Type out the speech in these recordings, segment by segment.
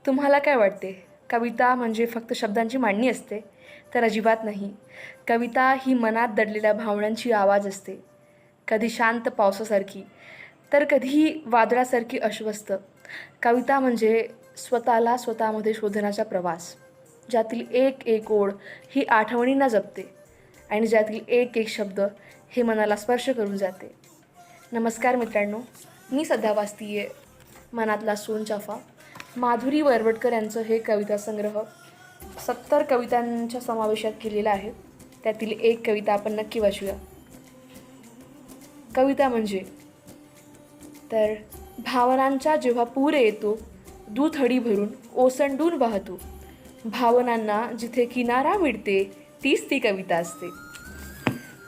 तुम्हाला काय वाटते? कविता म्हणजे फक्त शब्दांची मांडणी असते? तर अजिबात नाही. कविता ही मनात दडलेल्या भावनांची आवाज असते. कधी शांत पावसासारखी, तर कधी वादळासारखी अस्वस्थ. कविता म्हणजे स्वतःला स्वतःमध्ये शोधण्याचा प्रवास, ज्यातील एक एक ओळ ही आठवणींना जपते आणि ज्यातील एक एक शब्द हे मनाला स्पर्श करून जाते. नमस्कार मित्रांनो, मी सध्या वाचतीये मनातला सोनचाफा. माधुरी वरवटकर यांचं हे कविता संग्रह 70 कवितांच्या समावेशात केलेला आहे. त्यातील एक कविता आपण नक्की वाचूया. कविता म्हणजे तर भावनांचा जेव्हा पूर येतो, दुथडी भरून ओसंडून वाहतो. भावनांना जिथे किनारा मिळते, तीच ती कविता असते.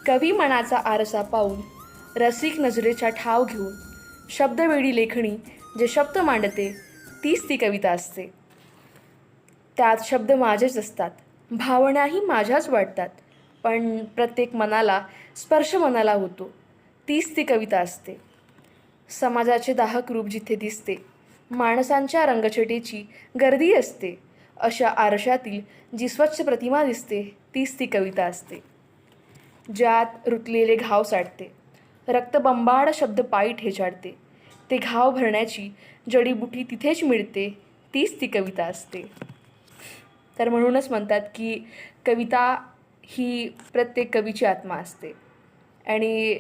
कवी मनाचा आरसा पाहून, रसिक नजरेचा ठाव घेऊन, शब्दवेडी लेखणी जे शब्द मांडते, तीच ती कविता असते. त्यात शब्द माझेच असतात, भावनाही माझ्याच वाटतात, पण प्रत्येक मनाला स्पर्श मनाला होतो, तीच ती कविता असते. समाजाचे दाहक रूप जिथे दिसते, माणसांच्या रंगछटेची गर्दी असते, अशा आरशातील जी स्वच्छ प्रतिमा दिसते, तीच ती कविता असते. ज्यात रुतलेले घाव साठते, रक्तबंबाळ शब्द पायी ठेचाडते, ते घाव भरण्याची जडीबुटी तिथेच मिळते, तीच ती कविता असते. तर म्हणूनच म्हणतात की कविता ही प्रत्येक कवीची आत्मा असते आणि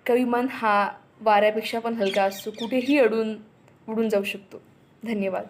कविमन हा वाऱ्यापेक्षा पण हलका असतो, कुठेही उडून जाऊ शकतो. धन्यवाद.